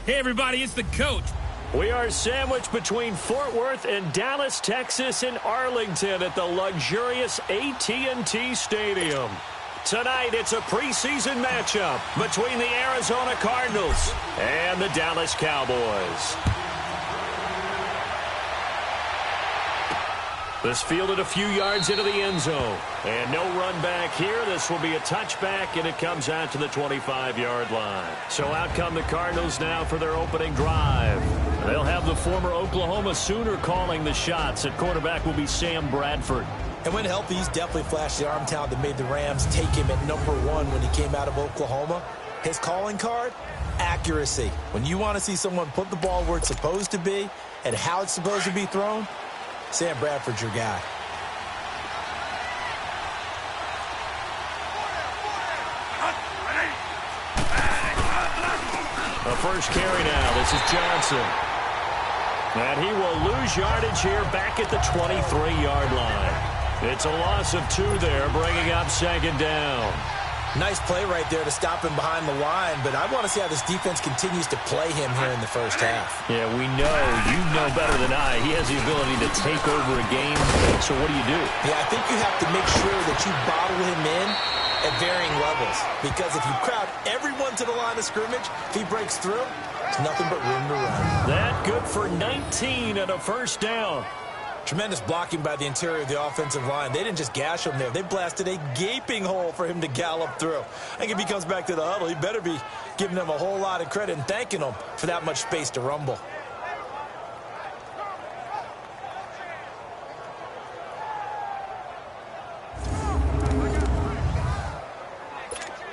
Hey, everybody, it's the coach. We are sandwiched between Fort Worth and Dallas, Texas, and Arlington at the luxurious AT&T Stadium. Tonight, it's a preseason matchup between the Arizona Cardinals and the Dallas Cowboys. This fielded a few yards into the end zone. And no run back here. This will be a touchback, and it comes out to the 25-yard line. So out come the Cardinals now for their opening drive. They'll have the former Oklahoma Sooner calling the shots. At quarterback will be Sam Bradford. And when healthy, he's definitely flashed the arm talent that made the Rams take him at number 1 when he came out of Oklahoma. His calling card, accuracy. When you want to see someone put the ball where it's supposed to be and how it's supposed to be thrown, Sam Bradford's your guy. The first carry now. This is Johnson. And he will lose yardage here back at the 23-yard line. It's a loss of 2 there, bringing up second down. Nice play right there to stop him behind the line, but I want to see how this defense continues to play him here in the first half. Yeah, we know. You know better than I. He has the ability to take over a game. So what do you do? Yeah, I think you have to make sure that you bottle him in at varying levels, because if you crowd everyone to the line of scrimmage, if he breaks through, it's nothing but room to run. That good for 19 and a first down. Tremendous blocking by the interior of the offensive line. They didn't just gash him there. They blasted a gaping hole for him to gallop through. I think if he comes back to the huddle, he better be giving them a whole lot of credit and thanking them for that much space to rumble.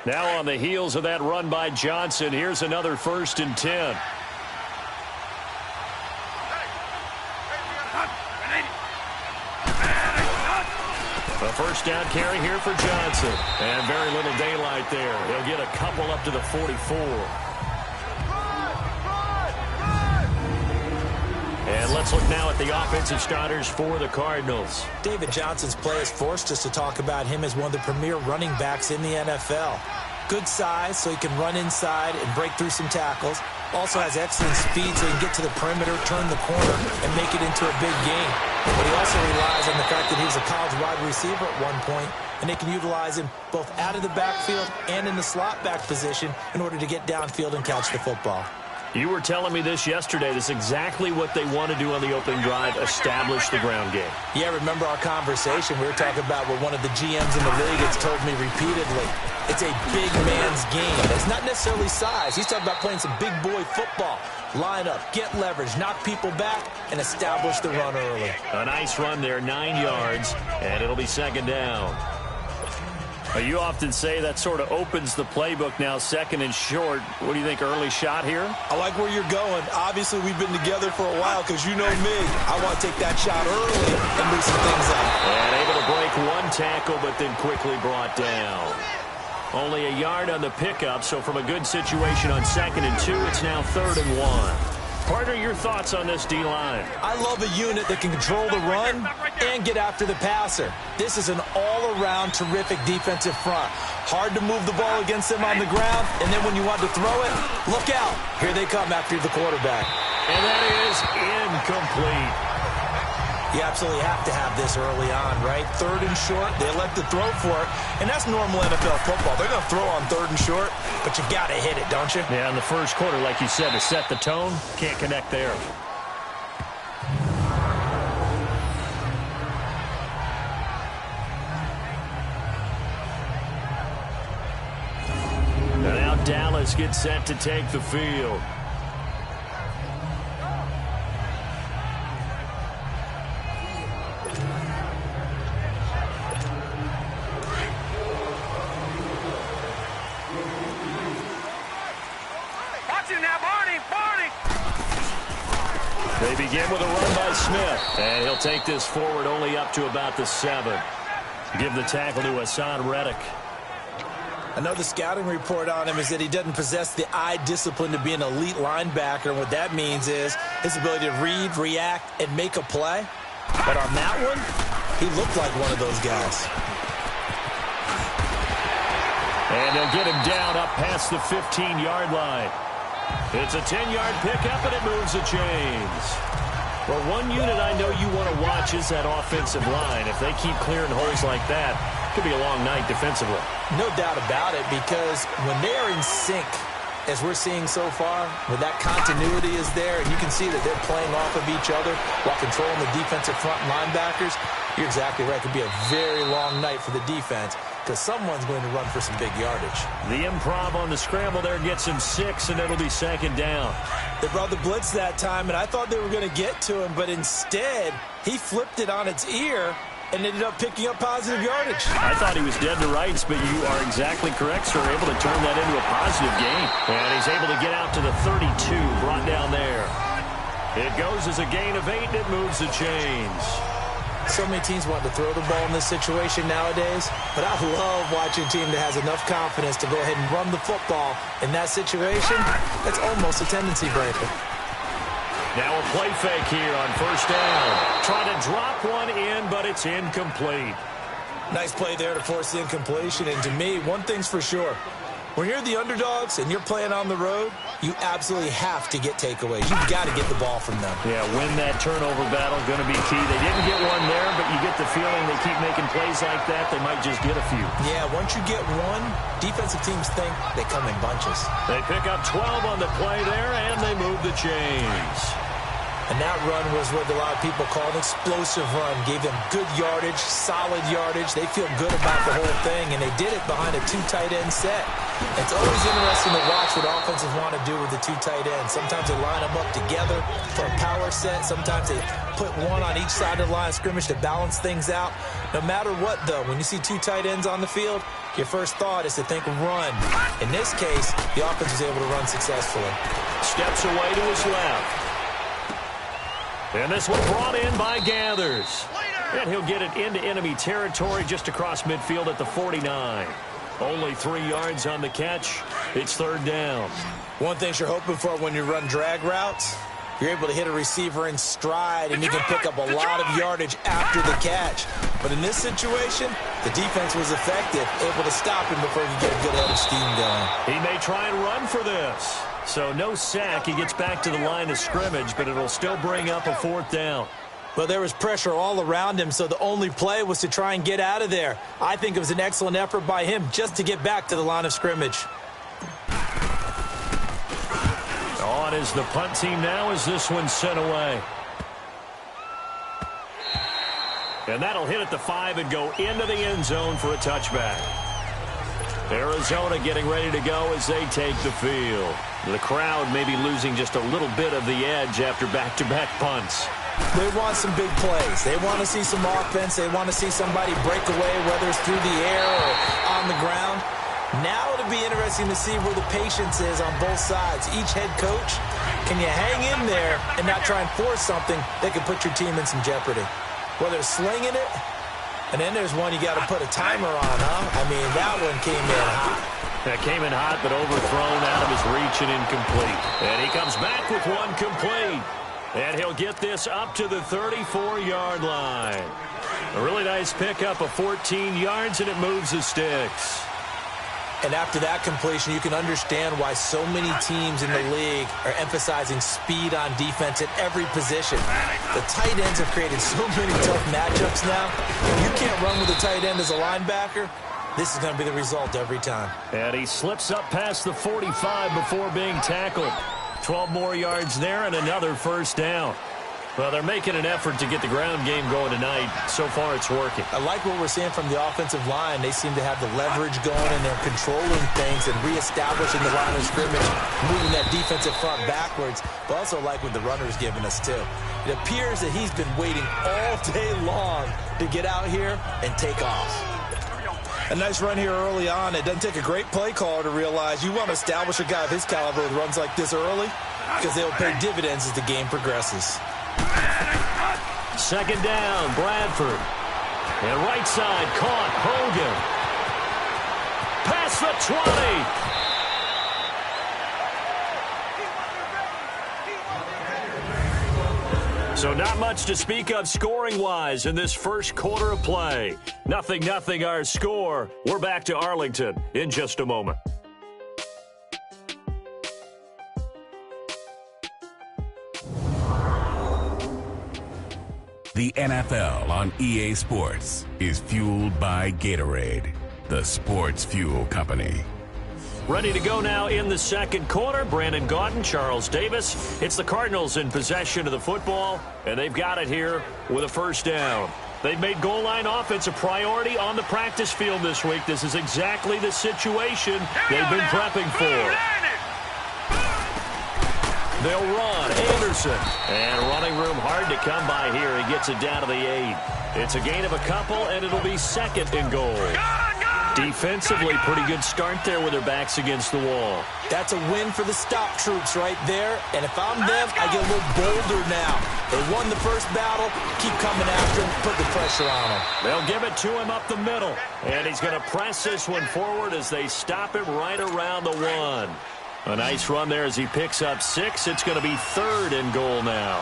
Now on the heels of that run by Johnson, here's another 1st and 10. A first down carry here for Johnson. And very little daylight there. He'll get a couple up to the 44. And let's look now at the offensive starters for the Cardinals. David Johnson's play has forced us to talk about him as one of the premier running backs in the NFL. Good size, so he can run inside and break through some tackles. Also has excellent speed, so he can get to the perimeter, turn the corner, and make it into a big game. But he also relies on the fact that he was a college wide receiver at one point, and they can utilize him both out of the backfield and in the slot back position in order to get downfield and catch the football. You were telling me this yesterday. This is exactly what they want to do on the opening drive, establish the ground game. Yeah, remember our conversation. We were talking about what one of the GMs in the league has told me repeatedly. It's a big man's game. It's not necessarily size. He's talking about playing some big boy football. Line up, get leverage, knock people back, and establish the run early. A nice run there, 9 yards, and it'll be second down. You often say that sort of opens the playbook now, 2nd and short. What do you think, early shot here? I like where you're going. Obviously, we've been together for a while because you know me. I want to take that shot early and loosen things up. And able to break one tackle, but then quickly brought down. Only a yard on the pickup, so from a good situation on 2nd and 2, it's now 3rd and 1. Partner, your thoughts on this D-line? I love a unit that can control the run and get after the passer. This is an all-around terrific defensive front. Hard to move the ball against them on the ground, and then when you want to throw it, look out. Here they come after the quarterback. And that is incomplete. You absolutely have to have this early on, right? 3rd and short, they elect to throw for it, and that's normal NFL football. They're going to throw on 3rd and short, but you got to hit it, don't you? Yeah, in the first quarter, like you said, to set the tone, can't connect there. And now Dallas gets set to take the field. They begin with a run by Smith. And he'll take this forward only up to about the 7. Give the tackle to Hassan Reddick. I know the scouting report on him is that he doesn't possess the eye discipline to be an elite linebacker. And what that means is his ability to read, react, and make a play. But on that one, he looked like one of those guys. And they'll get him down up past the 15-yard line. It's a 10-yard pickup, and it moves the chains. Well, one unit I know you want to watch is that offensive line. If they keep clearing holes like that, it could be a long night defensively. No doubt about it, because when they are in sync, as we're seeing so far, when that continuity is there, and you can see that they're playing off of each other while controlling the defensive front linebackers, you're exactly right. It could be a very long night for the defense because someone's going to run for some big yardage. The improv on the scramble there gets him 6, and it'll be second down. They brought the blitz that time, and I thought they were going to get to him, but instead, he flipped it on its ear and ended up picking up positive yardage. I thought he was dead to rights, but you are exactly correct, sir. Able to turn that into a positive gain. And he's able to get out to the 32, brought down there. It goes as a gain of 8, and it moves the chains. So many teams want to throw the ball in this situation nowadays, but I love watching a team that has enough confidence to go ahead and run the football in that situation. That's almost a tendency breaker. Now a play fake here on first down. Trying to drop one in, but it's incomplete. Nice play there to force the incompletion, and to me, one thing's for sure. When you're the underdogs and you're playing on the road, you absolutely have to get takeaways. You've got to get the ball from them. Yeah, win that turnover battle, going to be key. They didn't get one there, but you get the feeling they keep making plays like that, they might just get a few. Yeah, once you get one, defensive teams think they come in bunches. They pick up 12 on the play there, and they move the chains. And that run was what a lot of people call an explosive run. Gave them good yardage, solid yardage. They feel good about the whole thing, and they did it behind a 2 tight end set. It's always interesting to watch what offenses want to do with the 2 tight ends. Sometimes they line them up together for a power set. Sometimes they put one on each side of the line of scrimmage to balance things out. No matter what, though, when you see 2 tight ends on the field, your first thought is to think run. In this case, the offense was able to run successfully. Steps away to his left. And this one brought in by Gathers. And he'll get it into enemy territory just across midfield at the 49. Only 3 yards on the catch. It's third down. One thing you're hoping for when you run drag routes, you're able to hit a receiver in stride, and you can pick up a lot of yardage after the catch. But in this situation, the defense was effective, able to stop him before he could get a good head of steam going. He may try and run for this. So no sack. He gets back to the line of scrimmage, but it'll still bring up a fourth down. Well, there was pressure all around him, so the only play was to try and get out of there. I think it was an excellent effort by him just to get back to the line of scrimmage. On is the punt team now as this one's sent away. And that'll hit at the 5 and go into the end zone for a touchback. Arizona getting ready to go as they take the field. The crowd may be losing just a little bit of the edge after back-to-back punts. They want some big plays. They want to see some offense. They want to see somebody break away, whether it's through the air or on the ground. Now it'll be interesting to see where the patience is on both sides. Each head coach, can you hang in there and not try and force something that could put your team in some jeopardy? Whether it's slinging it, and then there's one you got to put a timer on, huh? I mean, that one came in hot. That came in hot, but overthrown out of his reach and incomplete. And he comes back with one complete. And he'll get this up to the 34-yard line. A really nice pickup of 14 yards, and it moves the sticks. And after that completion, you can understand why so many teams in the league are emphasizing speed on defense at every position. The tight ends have created so many tough matchups now. If you can't run with a tight end as a linebacker, this is going to be the result every time. And he slips up past the 45 before being tackled. 12 more yards there and another first down. Well, they're making an effort to get the ground game going tonight. So far, it's working. I like what we're seeing from the offensive line. They seem to have the leverage going, and they're controlling things and reestablishing the line of scrimmage, moving that defensive front backwards. But also like what the runner's giving us, too. It appears that he's been waiting all day long to get out here and take off. A nice run here early on. It doesn't take a great play caller to realize you want to establish a guy of his caliber with runs like this early because they'll pay dividends as the game progresses. Second down, Bradford. And right side, caught, Hogan. Past the 20. So not much to speak of scoring-wise in this first quarter of play. 0-0 our score. We're back to Arlington in just a moment. The NFL on EA Sports is fueled by Gatorade, the sports fuel company. Ready to go now in the second quarter. Brandon Gaudin, Charles Davis. It's the Cardinals in possession of the football, and they've got it here with a first down. They've made goal line offense a priority on the practice field this week. This is exactly the situation they've been prepping for. They'll run. Anderson. And running room hard to come by here. He gets it down to the 8. It's a gain of a couple, and it'll be second and goal. Defensively, pretty good start there with their backs against the wall. That's a win for the stop troops right there. And if I'm them, I get a little bolder now. They won the first battle. Keep coming after him. Put the pressure on him. They'll give it to him up the middle. And he's going to press this one forward as they stop him right around the 1. A nice run there as he picks up 6. It's going to be third and goal now.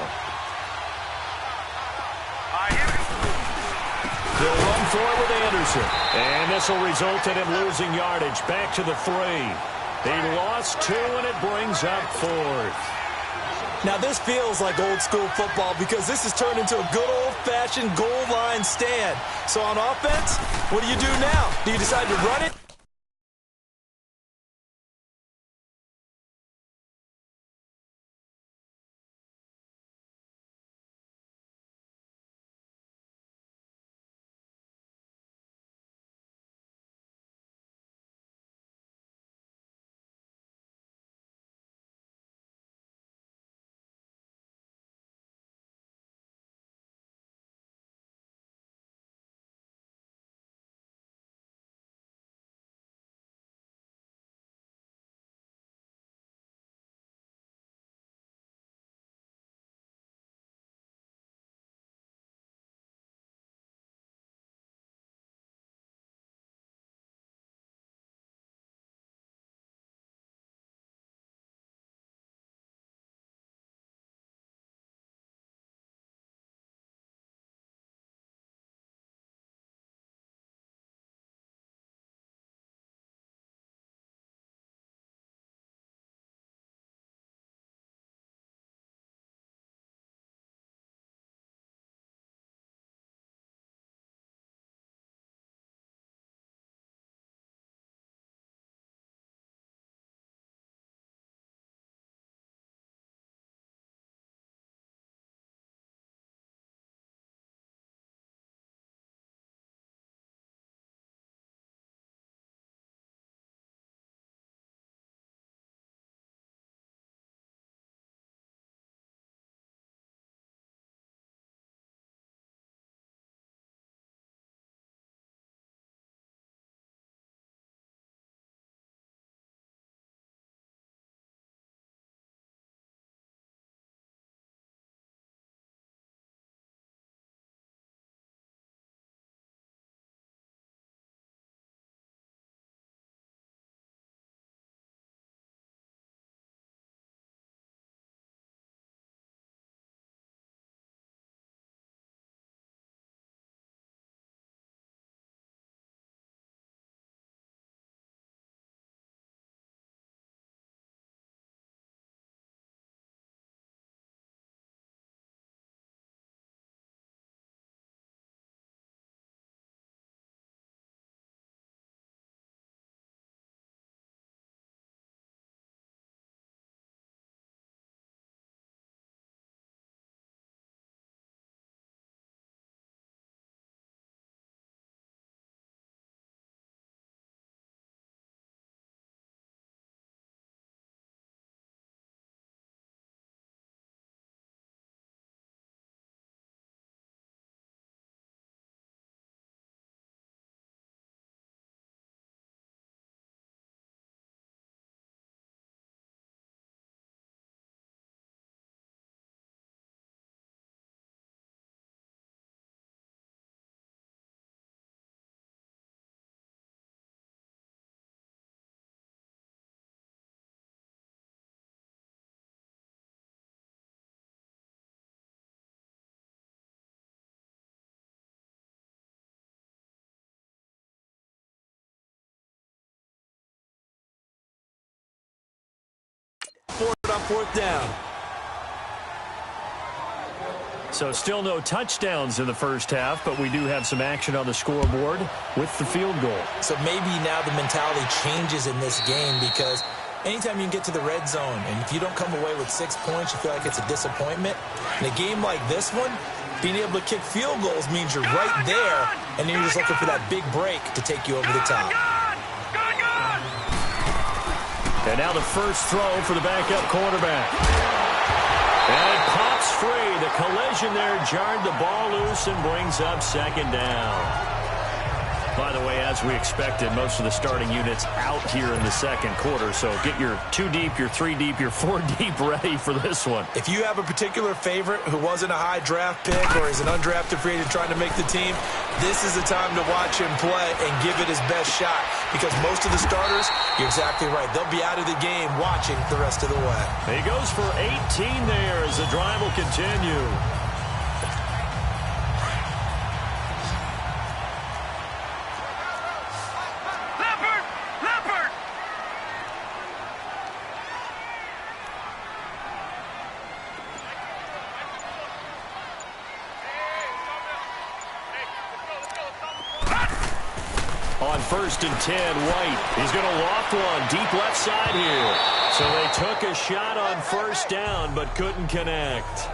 They'll run for it with Anderson. And this will result in him losing yardage. Back to the 3. He lost 2, and it brings up 4th. Now, this feels like old-school football because this has turned into a good old-fashioned goal line stand. So on offense, what do you do now? Do you decide to run it? On fourth down. So still no touchdowns in the first half, but we do have some action on the scoreboard with the field goal. So maybe now the mentality changes in this game because anytime you can get to the red zone, and if you don't come away with 6 points, you feel like it's a disappointment. In a game like this one, being able to kick field goals means you're right there, and then you're just looking for that big break to take you over the top. And now the first throw for the backup quarterback. And it pops free. The collision there jarred the ball loose and brings up second down. By the way, as we expected, most of the starting units out here in the second quarter. So get your 2 deep, your 3 deep, your 4 deep ready for this one. If you have a particular favorite who wasn't a high draft pick or is an undrafted free agent trying to make the team, this is the time to watch him play and give it his best shot. Because most of the starters, you're exactly right, they'll be out of the game watching the rest of the way. He goes for 18 there as the drive will continue. On 1st and 10, White. He's going to loft one deep left side here. So they took a shot on first down, but couldn't connect.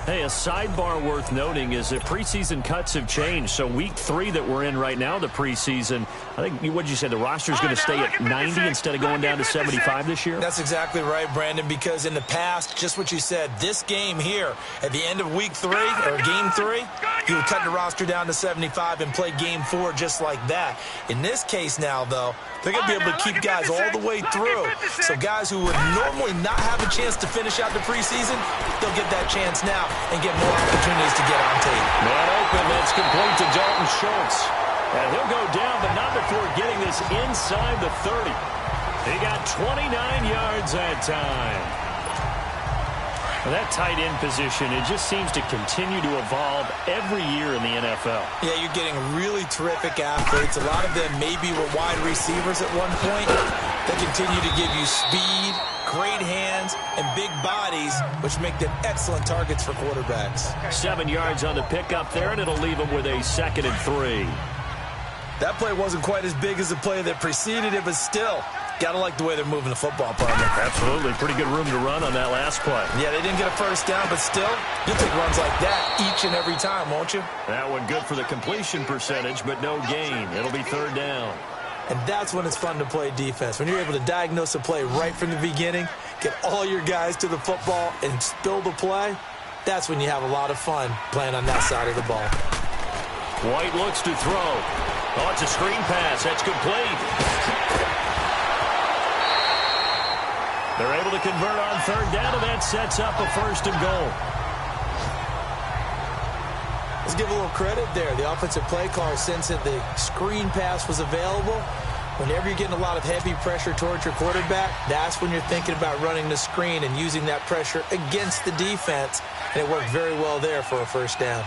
Hey, a sidebar worth noting is that preseason cuts have changed. So week 3 that we're in right now, the preseason, I think, what did you say, the roster's going to stay at 90 instead of going down to 75 this year? That's exactly right, Brandon, because in the past, just what you said, this game here, at the end of week 3, or game 3, you would cut the roster down to 75 and play game 4 just like that. In this case now, though, they're going to be able to keep guys all the way through. So guys who would normally not have a chance to finish out the preseason, they'll get that chance now and get more opportunities to get on tape. Man open, that's complete to Dalton Schultz. And he'll go down, but not before getting this inside the 30. He got 29 yards that time. Well, that tight end position, it just seems to continue to evolve every year in the NFL. Yeah, you're getting really terrific athletes. A lot of them maybe were wide receivers at one point. They continue to give you speed, great hands, and big bodies, which make them excellent targets for quarterbacks. 7 yards on the pickup there, and it'll leave them with a 2nd and 3. That play wasn't quite as big as the play that preceded it, but still, gotta like the way they're moving the football, partner. Absolutely. Pretty good room to run on that last play. Yeah, they didn't get a first down, but still, you'll take runs like that each and every time, won't you? That one good for the completion percentage, but no gain. It'll be 3rd down. And that's when it's fun to play defense. When you're able to diagnose a play right from the beginning, get all your guys to the football, and spill the play, that's when you have a lot of fun playing on that side of the ball. White looks to throw. Oh, it's a screen pass. That's complete. They're able to convert on 3rd down, and that sets up a 1st and goal. Let's give a little credit there. The offensive play caller, since that the screen pass was available, whenever you're getting a lot of heavy pressure towards your quarterback, that's when you're thinking about running the screen and using that pressure against the defense. And it worked very well there for a 1st down.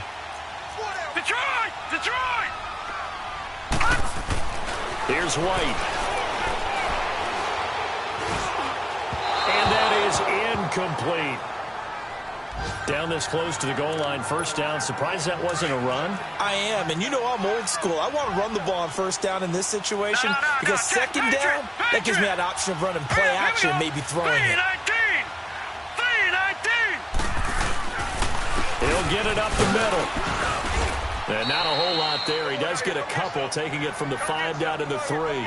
Detroit! Detroit! Here's White. And that is incomplete. Down this close to the goal line, 1st down. Surprised that wasn't a run? I am, and you know I'm old school. I want to run the ball on 1st down in this situation because 2nd down, that gives me that option of running play action and maybe throwing it. 3-19! He'll get it up the middle. And not a whole lot there. He does get a couple, taking it from the 5 down to the 3.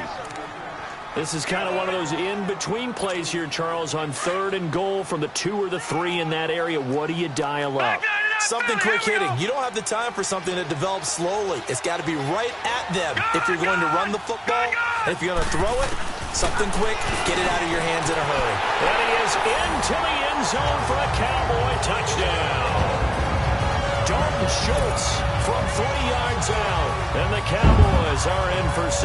This is kind of one of those in-between plays here, Charles, on 3rd and goal from the 2 or the 3 in that area. What do you dial up? Something quick hitting. You don't have the time for something that develops slowly. It's got to be right at them if you're going to run the football. And if you're going to throw it, something quick, get it out of your hands in a hurry. And he is into the end zone for a Cowboy touchdown. Dalton Schultz from 3 yards out. And the Cowboys are in for 6.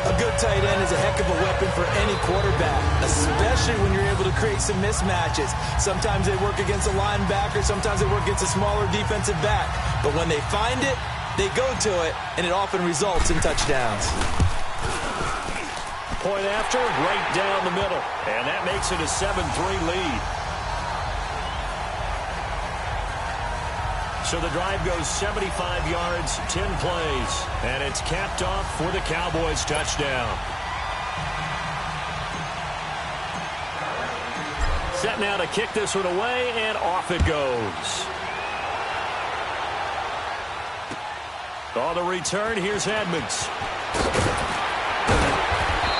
A good tight end is a heck of a weapon for any quarterback, especially when you're able to create some mismatches. Sometimes they work against a linebacker, sometimes they work against a smaller defensive back. But when they find it, they go to it, and it often results in touchdowns. Point after, right down the middle. And that makes it a 7-3 lead. So the drive goes 75 yards, 10 plays, and it's capped off for the Cowboys touchdown. Set now to kick this one away, and off it goes. On the return, here's Edmonds.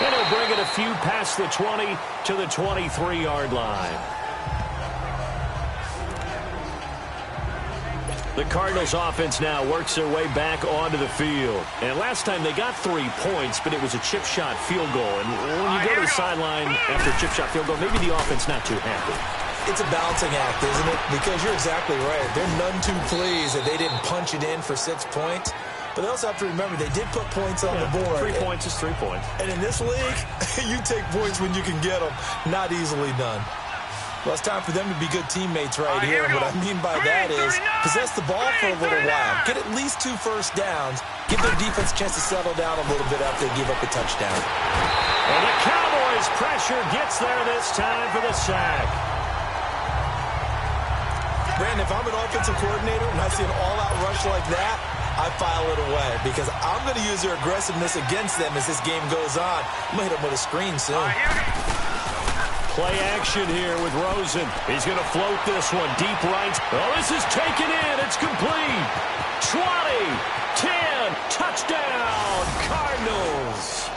And he'll bring it a few past the 20 to the 23-yard line. The Cardinals offense now works their way back onto the field. And last time they got 3 points, but it was a chip shot field goal. And when you go to the sideline after a chip shot field goal, maybe the offense not too happy. It's a balancing act, isn't it? Because you're exactly right. They're none too pleased that they didn't punch it in for 6 points. But they also have to remember they did put points on the board. 3 points is 3 points. And in this league, you take points when you can get them. Not easily done. Well, it's time for them to be good teammates right here. And what I mean by that is possess the ball for a little while. Get at least 2 first downs. Give their defense a chance to settle down a little bit after they give up a touchdown. And the Cowboys' pressure gets there this time for the sack. Brandon, if I'm an offensive coordinator and I see an all-out rush like that, I file it away because I'm going to use their aggressiveness against them as this game goes on. I'm going to hit them with a screen soon. Play action here with Rosen. He's going to float this one deep right. Oh, this is taken in. It's complete. 20, 10, touchdown, Cardinals.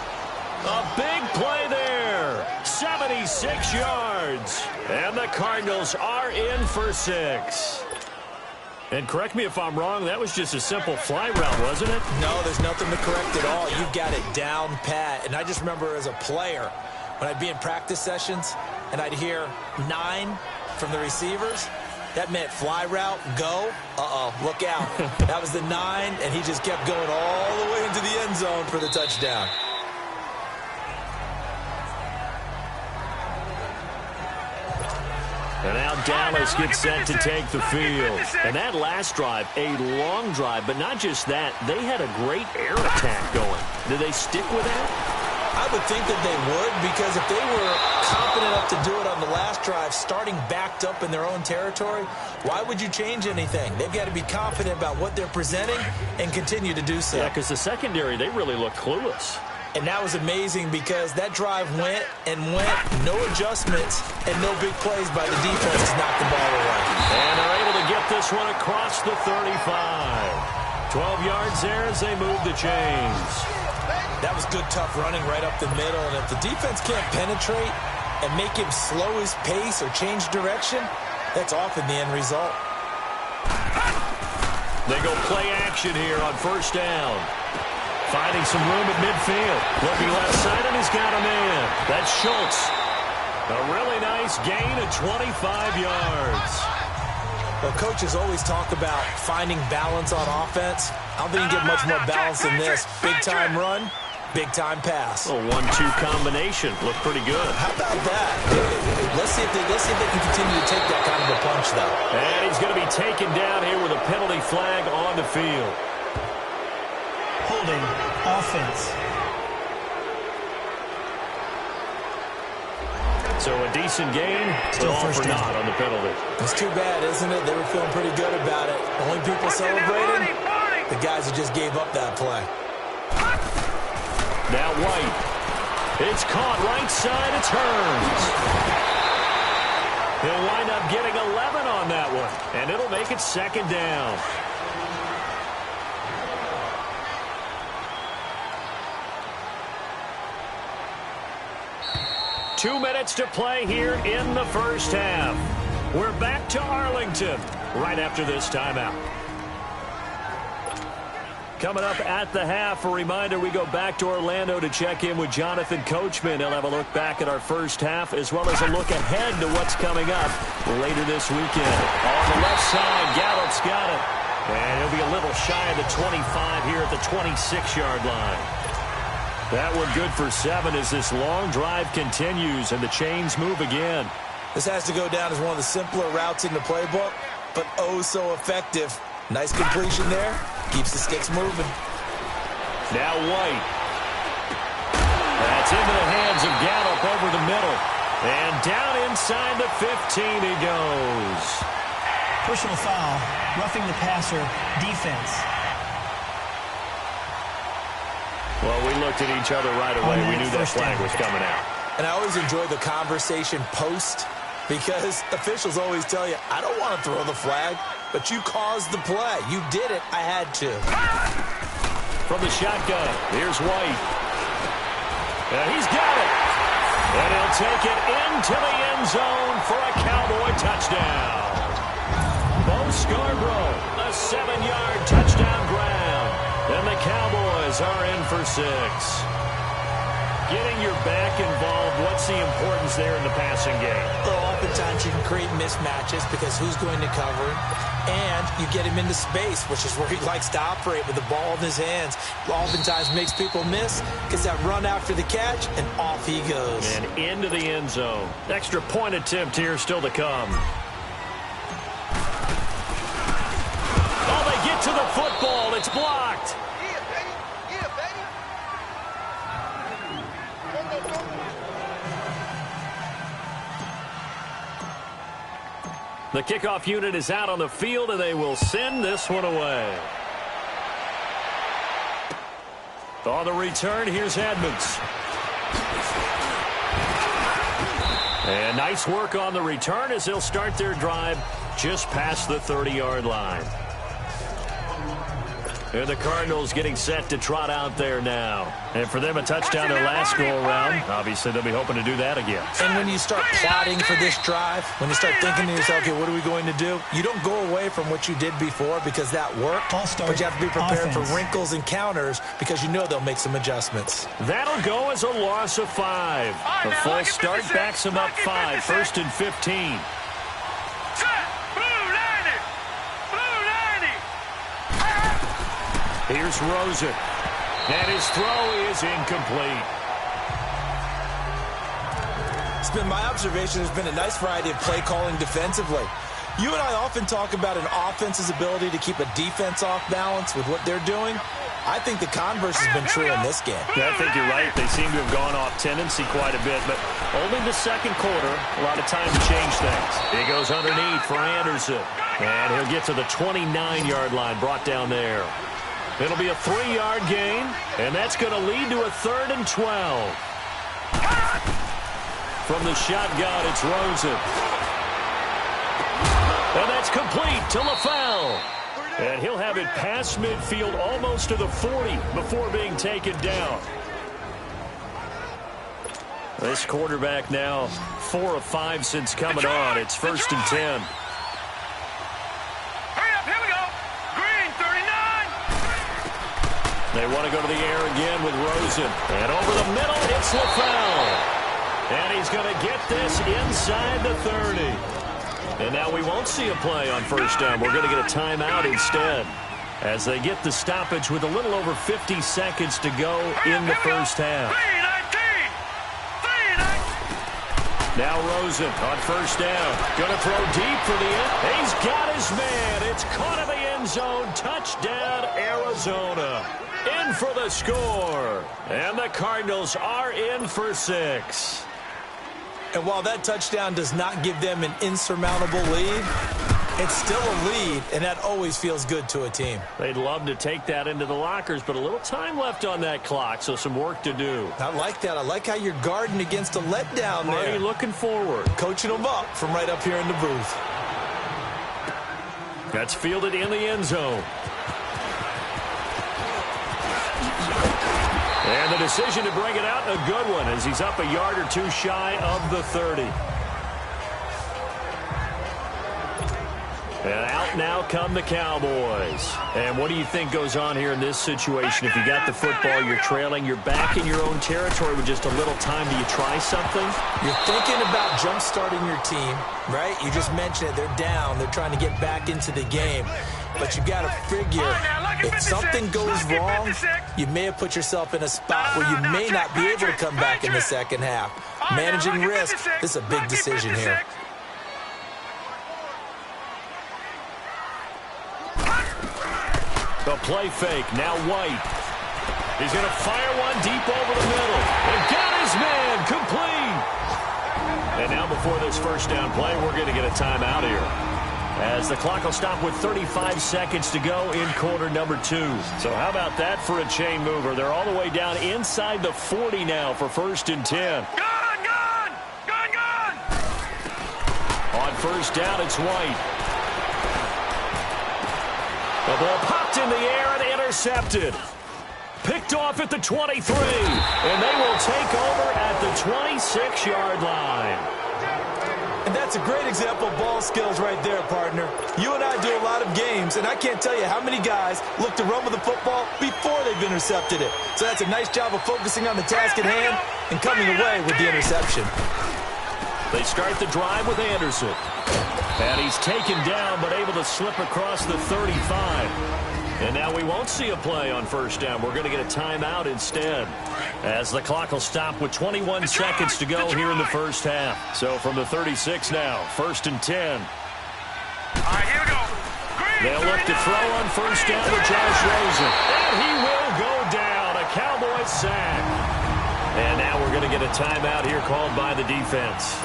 A big play there. 76 yards. And the Cardinals are in for 6. And correct me if I'm wrong, that was just a simple fly route, wasn't it? No, there's nothing to correct at all. You've got it down pat. And I just remember as a player, when I'd be in practice sessions and I'd hear 9 from the receivers, that meant fly route, go. Uh-oh, look out. That was the 9, and he just kept going all the way into the end zone for the touchdown. And now Dallas gets set to take the field. And that last drive, a long drive, but not just that. They had a great air attack going. Did they stick with that? I would think that they would, because if they were confident enough to do it on the last drive, starting backed up in their own territory, why would you change anything? They've got to be confident about what they're presenting and continue to do so. Yeah, because the secondary, they really look clueless. And that was amazing because that drive went and went, no adjustments and no big plays by the defense to knock the ball away. And they're able to get this one across the 35. 12 yards there as they move the chains. That was good, tough running right up the middle. And if the defense can't penetrate and make him slow his pace or change direction, that's often the end result. They go play action here on first down. Finding some room at midfield. Looking left side, and he's got a man. That's Schultz. A really nice gain of 25 yards. Well, coaches always talk about finding balance on offense. I don't think you can get much more balance than this. Big-time run, big-time pass. A 1-2 combination. Looked pretty good. How about that? Let's see if they can continue to take that kind of a punch, though. And he's going to be taken down here with a penalty flag on the field. Holding offense. So a decent game, Still all first for down. naught on the penalty. It's too bad, isn't it? They were feeling pretty good about it. Only people celebrating, the guys who just gave up that play. Now White. It's caught right side. It's Hearns. He'll wind up getting 11 on that one, and it'll make it second down. Two minutes to play here in the first half. We're back to Arlington right after this timeout. Coming up at the half, a reminder, we go back to Orlando to check in with Jonathan Coachman. He'll have a look back at our first half as well as a look ahead to what's coming up later this weekend. On the left side, Gallup's got it. And he'll be a little shy of the 25 here at the 26-yard line. That one good for 7 as this long drive continues and the chains move again. This has to go down as one of the simpler routes in the playbook, but oh so effective. Nice completion there. Keeps the sticks moving. Now White. That's into the hands of Gallup over the middle. And down inside the 15 he goes. Personal foul, roughing the passer, defense. Well, we looked at each other right away. We knew that flag was coming out. And I always enjoy the conversation post because officials always tell you, I don't want to throw the flag, but you caused the play. You did it. I had to. From the shotgun, here's White. And he's got it. And he'll take it into the end zone for a Cowboy touchdown. Bo Scarborough, a 7-yard touchdown grab. And the Cowboys are in for 6. Getting your back involved, what's the importance there in the passing game? Well, oftentimes you can create mismatches because who's going to cover him, and you get him into space, which is where he likes to operate with the ball in his hands. Oftentimes makes people miss, gets that run after the catch, and off he goes. And into the end zone. Extra point attempt here still to come. Oh, they get to the football. It's blocked. The kickoff unit is out on the field, and they will send this one away. On the return, here's Edmonds. And nice work on the return as they'll start their drive just past the 30-yard line. And the Cardinals getting set to trot out there now. And for them, a touchdown their last go-around. Obviously, they'll be hoping to do that again. And when you start plotting for this drive, when you start thinking to yourself, okay, what are we going to do? You don't go away from what you did before because that worked. But you have to be prepared for wrinkles and counters because you know they'll make some adjustments. That'll go as a loss of 5. The full start backs them up 5. 1st and 15. Here's Rosen. And his throw is incomplete. It's been my observation there's been a nice variety of play calling defensively. You and I often talk about an offense's ability to keep a defense off balance with what they're doing. I think the converse has been true in this game. Yeah, I think you're right. They seem to have gone off tendency quite a bit, but only the second quarter, a lot of time to change things. He goes underneath for Anderson, and he'll get to the 29-yard line, brought down there. It'll be a 3-yard gain, and that's going to lead to a 3rd and 12. From the shotgun, it's Rosen. And that's complete to LaFell. And he'll have it past midfield almost to the 40 before being taken down. This quarterback now 4 of 5 since coming on. It's 1st and 10. They want to go to the air again with Rosen. And over the middle, it's LaFell. And he's going to get this inside the 30. And now we won't see a play on 1st down. We're going to get a timeout instead as they get the stoppage with a little over 50 seconds to go in the 1st half. Now Rosen on 1st down. Going to throw deep for the end. He's got his man. It's caught in the end zone. Touchdown, Arizona. In for the score. And the Cardinals are in for 6. And while that touchdown does not give them an insurmountable lead, it's still a lead, and that always feels good to a team. They'd love to take that into the lockers, but a little time left on that clock, so some work to do. I like that. I like how you're guarding against a letdown there. Already looking forward. Coaching them up from right up here in the booth. That's fielded in the end zone. And the decision to bring it out, a good one, as he's up a yard or 2 shy of the 30. And out now come the Cowboys. And what do you think goes on here in this situation? If you got the football, you're trailing, you're back in your own territory with just a little time. Do you try something? You're thinking about jump-starting your team, right? You just mentioned it. They're down. They're trying to get back into the game. But you got to figure, if something goes wrong, you may have put yourself in a spot where you may not be able to come back in the second half. Managing risk, this is a big decision here. The play fake, now White. He's going to fire one deep over the middle. And got his man, complete. And now before this 1st down play, we're going to get a timeout here. as the clock will stop with 35 seconds to go in quarter number 2. So how about that for a chain mover? They're all the way down inside the 40 now for 1st and 10. Gone! On 1st down, it's White. The ball popped in the air and intercepted. Picked off at the 23, and they will take over at the 26-yard line. And that's a great example of ball skills right there, partner. You and I do a lot of games, and I can't tell you how many guys look to run with the football before they've intercepted it. So that's a nice job of focusing on the task at hand and coming away with the interception. They start the drive with Anderson. And he's taken down, but able to slip across the 35. And now we won't see a play on 1st down. We're going to get a timeout instead, as the clock will stop with 21 seconds to go here in the 1st half. So from the 36 now, 1st and 10. All right, here we go. They'll look to throw on 1st down with Josh Rosen. And he will go down. A Cowboys sack. And now we're going to get a timeout here called by the defense,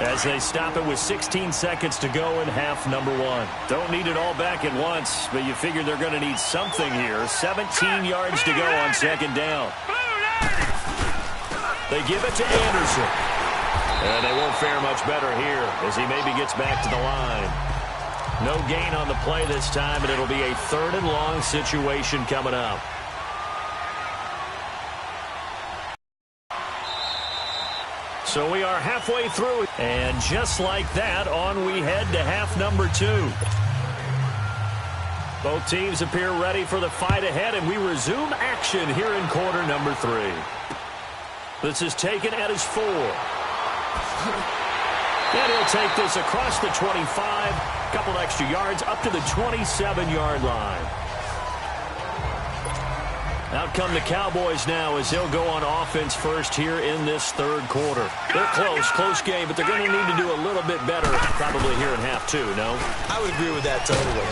as they stop it with 16 seconds to go in half number 1. Don't need it all back at once, but you figure they're going to need something here. 17 yards to go on 2nd down. They give it to Anderson. And they won't fare much better here as he maybe gets back to the line. No gain on the play this time, and it'll be a 3rd and long situation coming up. So we are halfway through, and just like that, on we head to half number 2. Both teams appear ready for the fight ahead, and we resume action here in quarter number 3. This is taken at his 4. And he'll take this across the 25, couple extra yards up to the 27-yard line. Out come the Cowboys now as they'll go on offense first here in this 3rd quarter. They're close game, but they're going to need to do a little bit better probably here in half 2, no? I would agree with that totally.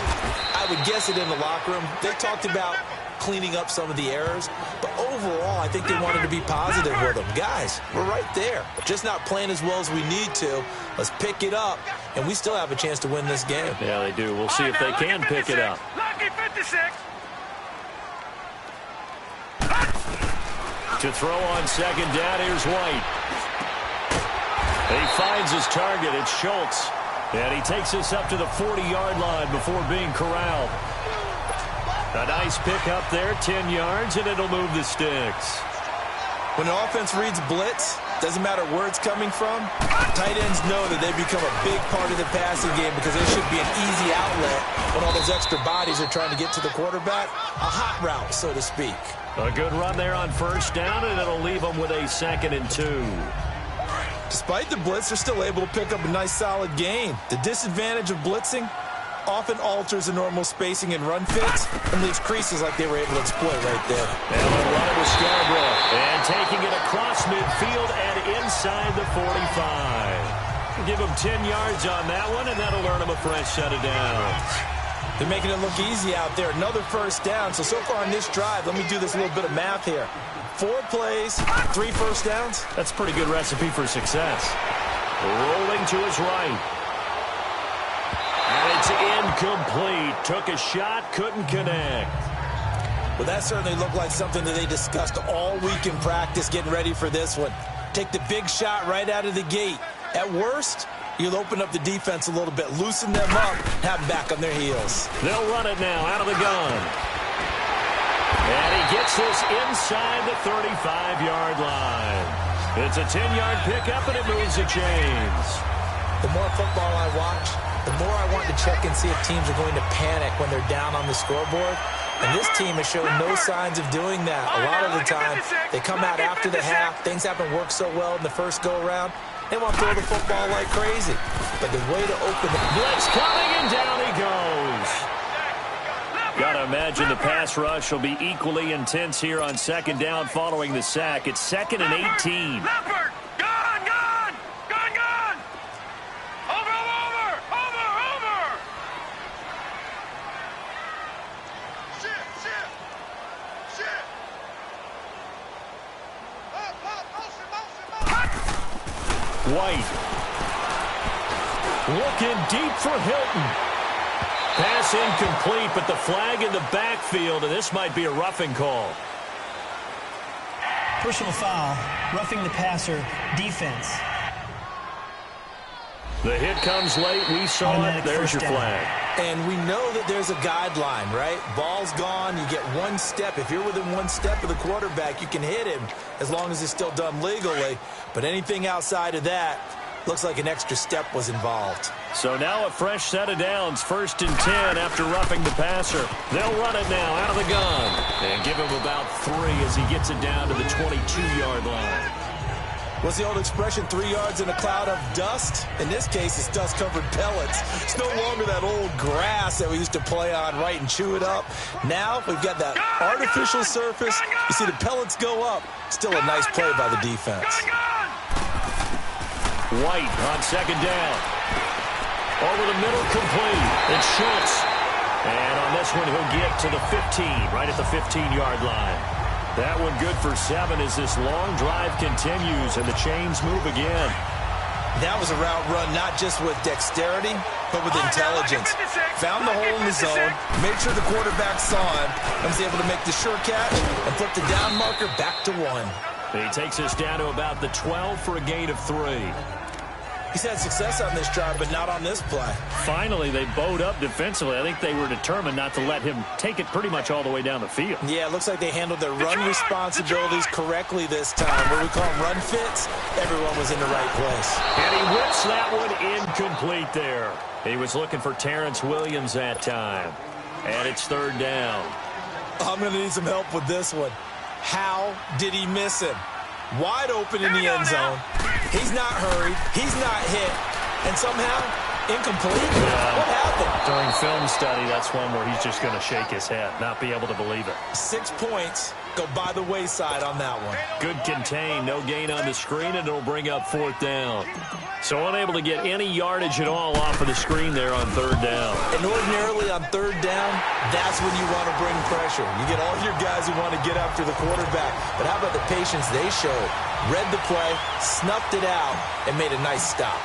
I would guess it in the locker room. They talked about cleaning up some of the errors, but overall I think they wanted to be positive with them. Guys, we're right there. Just not playing as well as we need to. Let's pick it up, and we still have a chance to win this game. Yeah, they do. We'll see if they can pick it up. Lucky 56. To throw on 2nd down, here's White. He finds his target. It's Schultz. And he takes us up to the 40-yard line before being corralled. A nice pick up there, 10 yards, and it'll move the sticks. When the offense reads blitz, doesn't matter where it's coming from, tight ends know that they become a big part of the passing game because there should be an easy outlet when all those extra bodies are trying to get to the quarterback. A hot route, so to speak. A good run there on 1st down, and it'll leave them with a 2nd and 2. Despite the blitz, they're still able to pick up a nice, solid gain. The disadvantage of blitzing often alters the normal spacing and run fits and leaves creases like they were able to exploit right there. And they'll run it with Scarborough. And taking it across midfield and inside the 45. Give them 10 yards on that one, and that'll earn them a fresh set of downs. They're making it look easy out there. Another 1st down. So far on this drive, let me do this little bit of math here. 4 plays, 3 1st downs. That's a pretty good recipe for success. Rolling to his right. And it's incomplete. Took a shot, couldn't connect. Well, that certainly looked like something that they discussed all week in practice getting ready for this one. Take the big shot right out of the gate. At worst, you'll open up the defense a little bit, loosen them up, have them back on their heels. They'll run it now out of the gun. And he gets this inside the 35-yard line. It's a 10-yard pickup, and it moves the chains. The more football I watch, the more I want to check and see if teams are going to panic when they're down on the scoreboard. And this team has shown no signs of doing that. A lot of the time, they come out after the half. Things haven't worked so well in the first go-around. They want to throw the football like crazy. But the way to open the blitz coming, and down he goes. Got to imagine the pass rush will be equally intense here on 2nd down following the sack. It's 2nd and 18. Leopard! Gone! Over! Shit! White. Looking deep for Hilton. Pass incomplete, but the flag in the backfield, and this might be a roughing call. Personal foul, roughing the passer, defense. The hit comes late. We saw it. There's your flag. And we know that there's a guideline, right? Ball's gone. You get one step. If you're within one step of the quarterback, you can hit him as long as it's still done legally. But anything outside of that, looks like an extra step was involved. So now a fresh set of downs. 1st and 10 after roughing the passer. They'll run it now out of the gun. And give him about 3 as he gets it down to the 22-yard line. What's the old expression, 3 yards in a cloud of dust? In this case, it's dust-covered pellets. It's no longer that old grass that we used to play on, right, and chew it up. Now we've got that artificial surface. You see the pellets go up. Still a nice play by the defense. White on 2nd down. Over the middle, complete. It's Schultz. And on this one, he'll get to the 15, right at the 15-yard line. That one good for 7 as this long drive continues and the chains move again. That was a route run not just with dexterity, but with intelligence. Found the hole in the zone, made sure the quarterback saw him, and was able to make the sure catch and flip the down marker back to 1. He takes us down to about the 12 for a gain of 3. He's had success on this drive, but not on this play. Finally, they bowed up defensively. I think they were determined not to let him take it pretty much all the way down the field. Yeah, it looks like they handled their run responsibilities correctly this time. What we call them run fits, everyone was in the right place. And he whips that one incomplete there. He was looking for Terrence Williams that time. And it's 3rd down. I'm going to need some help with this one. How did he miss him? Wide open in the end zone. He's not hurried. He's not hit. And somehow, incomplete? Yeah. What happened? During film study, that's one where he's just going to shake his head, not be able to believe it. 6 points go by the wayside on that one. Good contain. No gain on the screen, and it'll bring up 4th down. So unable to get any yardage at all off of the screen there on 3rd down. And ordinarily on 3rd down, that's when you want to bring pressure. You get all your guys who want to get after the quarterback. But how about the patience they showed? Read the play, snuffed it out, and made a nice stop.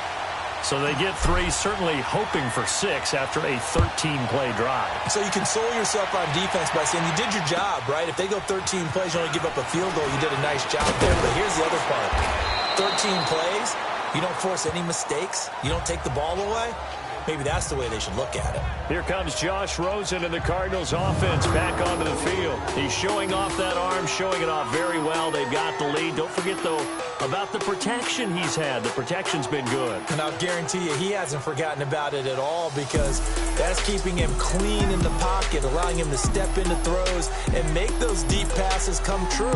So they get 3, certainly hoping for 6 after a 13-play drive. So you console yourself on defense by saying you did your job, right? If they go 13 plays, you only give up a field goal, you did a nice job there. But here's the other part. 13 plays, you don't force any mistakes, you don't take the ball away. Maybe that's the way they should look at it. Here comes Josh Rosen and the Cardinals offense back onto the field. He's showing off that arm, showing it off very well. They've got the lead. Don't forget, though, about the protection he's had. The protection's been good. And I'll guarantee you he hasn't forgotten about it at all because that's keeping him clean in the pocket, allowing him to step into throws and make those deep passes come true.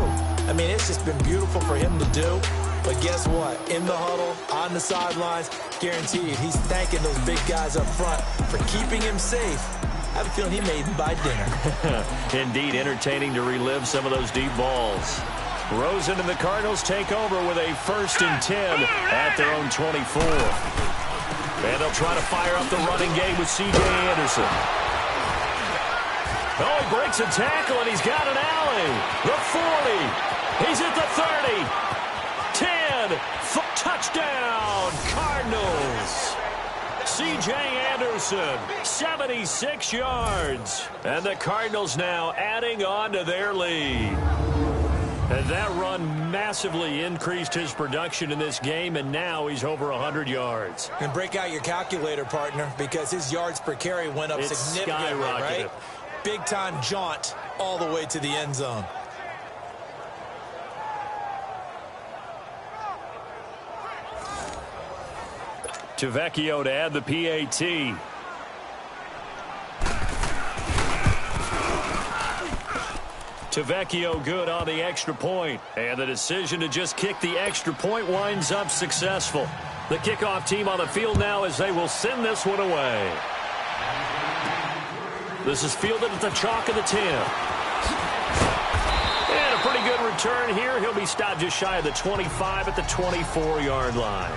I mean, it's just been beautiful for him to do. But guess what? In the huddle, on the sidelines, guaranteed he's thanking those big guys up front for keeping him safe. I have a feeling he may even buy dinner. Indeed, entertaining to relive some of those deep balls. Rosen and the Cardinals take over with a 1st and 10 at their own 24. And they'll try to fire up the running game with C.J. Anderson. Oh, he breaks a tackle, and he's got an alley. The 40. He's at the 30. 10, touchdown, Cardinals. C.J. Anderson, 76 yards. And the Cardinals now adding on to their lead. And that run massively increased his production in this game, and now he's over 100 yards. And break out your calculator, partner, because his yards per carry went up significantly, right? Big-time jaunt all the way to the end zone. Tavecchio to add the PAT. Tavecchio good on the extra point. And the decision to just kick the extra point winds up successful. The kickoff team on the field now as they will send this one away. This is fielded at the chalk of the 10. And a pretty good return here. He'll be stopped just shy of the 25 at the 24-yard line.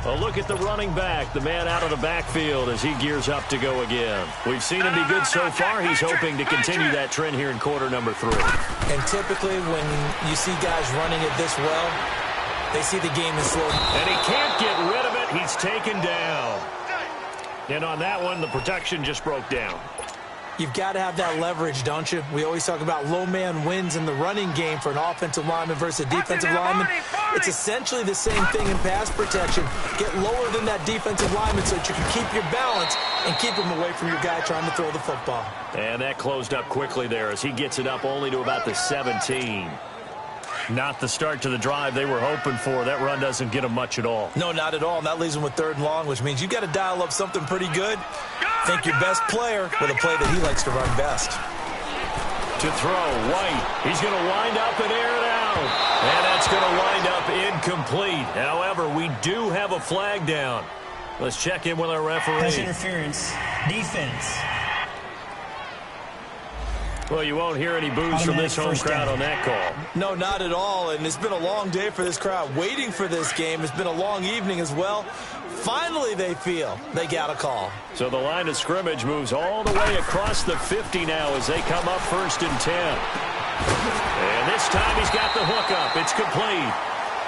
A look at the running back, the man out of the backfield as he gears up to go again. We've seen him be good so far. He's hoping to continue that trend here in quarter number 3. And typically when you see guys running it this well, they see the game is slow. And he can't get rid of it. He's taken down. And on that one, the protection just broke down. You've got to have that leverage, don't you? We always talk about low man wins in the running game for an offensive lineman versus a defensive lineman. It's essentially the same thing in pass protection. Get lower than that defensive lineman so that you can keep your balance and keep him away from your guy trying to throw the football. And that closed up quickly there as he gets it up only to about the 17. Not the start to the drive they were hoping for. That run doesn't get them much at all. No, not at all. And that leaves them with 3rd and long, which means you got to dial up something pretty good. Think your best player with a play that he likes to run best. To throw, White. He's going to wind up and air it out. And that's going to wind up incomplete. However, we do have a flag down. Let's check in with our referee. Pass interference. Defense. Well, you won't hear any boos from this home crowd on that call. No, not at all. And it's been a long day for this crowd waiting for this game. It's been a long evening as well. Finally, they feel they got a call. So the line of scrimmage moves all the way across the 50 now as they come up 1st and 10. And this time he's got the hook up. It's complete.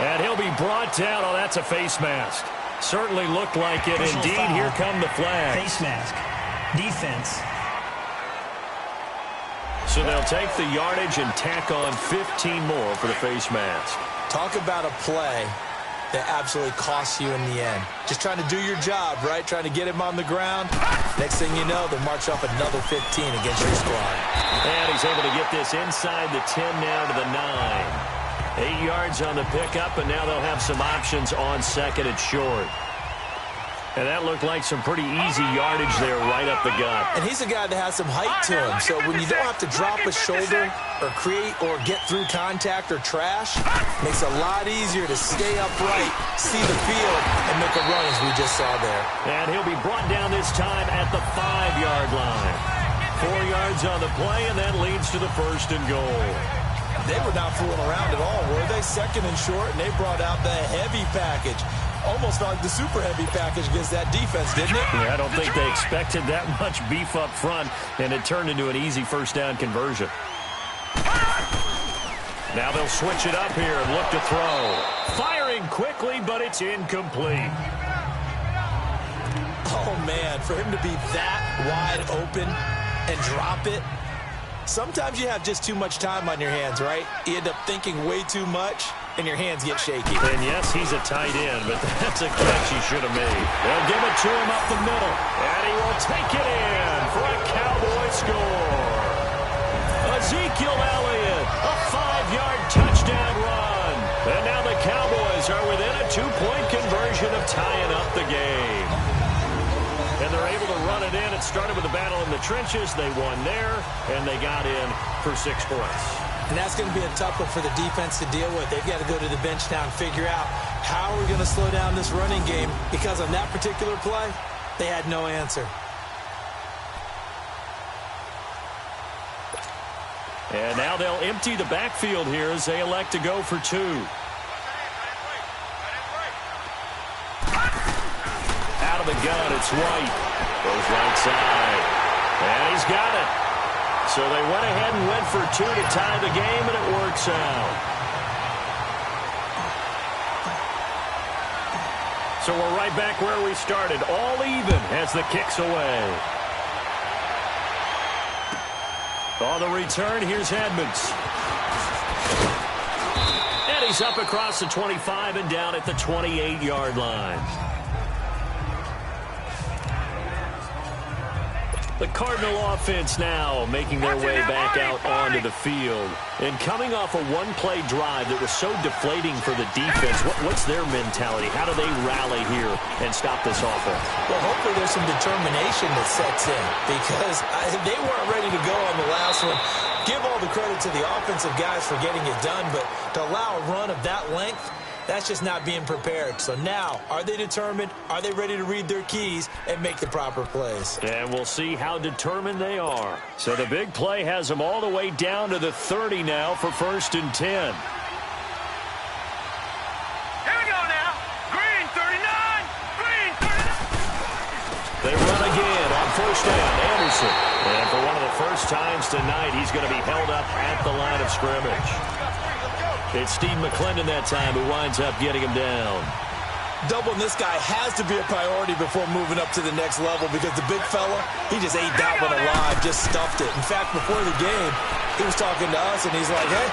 And he'll be brought down. Oh, that's a face mask. Certainly looked like it. Personal Indeed, foul. here come the flags. Face mask. Defense. So they'll take the yardage and tack on 15 more for the face mask. Talk about a play that absolutely costs you in the end. Just trying to do your job, right? Trying to get him on the ground. Next thing you know, they'll march up another 15 against your squad. And he's able to get this inside the 10 now to the 9. 8 yards on the pickup, and now they'll have some options on 2nd and short. And that looked like some pretty easy yardage there right up the gut. And he's a guy that has some height to him. So when you don't have to drop a shoulder or create or get through contact or trash, makes it a lot easier to stay upright, see the field, and make a run as we just saw there. And he'll be brought down this time at the 5-yard line. 4 yards on the play, and that leads to the 1st and goal. They were not fooling around at all, were they? 2nd and short, and they brought out the heavy package. Almost like the super heavy package against that defense, didn't it? Yeah, I don't think they expected that much beef up front, and it turned into an easy 1st down conversion. Now they'll switch it up here and look to throw. Firing quickly, but it's incomplete. Oh, man, for him to be that wide open and drop it. Sometimes you have just too much time on your hands, right? You end up thinking way too much, and your hands get shaky. And yes, he's a tight end, but that's a catch he should have made. They'll give it to him up the middle, and he will take it in for a Cowboy score. Ezekiel Elliott, a 5-yard touchdown run. And now the Cowboys are within a 2-point conversion of tying up the game. And they're able to run it in. It started with a battle in the trenches. They won there, and they got in for 6 points. And that's going to be a tough one for the defense to deal with. They've got to go to the bench now and figure out how are we going to slow down this running game, because on that particular play, they had no answer. And now they'll empty the backfield here as they elect to go for 2. Out of the gun, it's White. Goes right side. And he's got it. So they went ahead and went for 2 to tie the game, and it works out. So we're right back where we started, all even as the kick's away. On the return, here's Edmonds. And he's up across the 25 and down at the 28-yard line. The Cardinal offense now making their way back out onto the field. And coming off a one-play drive that was so deflating for the defense, what's their mentality? How do they rally here and stop this offense? Well, hopefully there's some determination that sets in, because they weren't ready to go on the last one. Give all the credit to the offensive guys for getting it done, but to allow a run of that length, that's just not being prepared. So now, are they determined? Are they ready to read their keys and make the proper plays? And we'll see how determined they are. So the big play has them all the way down to the 30 now for 1st and 10. Here we go now. Green 39. Green 39. They run again on 1st down. Anderson. And for one of the first times tonight, he's going to be held up at the line of scrimmage. It's Steve McClendon that time who winds up getting him down. Doubling this guy has to be a priority before moving up to the next level because the big fella, he just ate that one alive, just stuffed it. In fact, before the game, he was talking to us, and he's like, hey,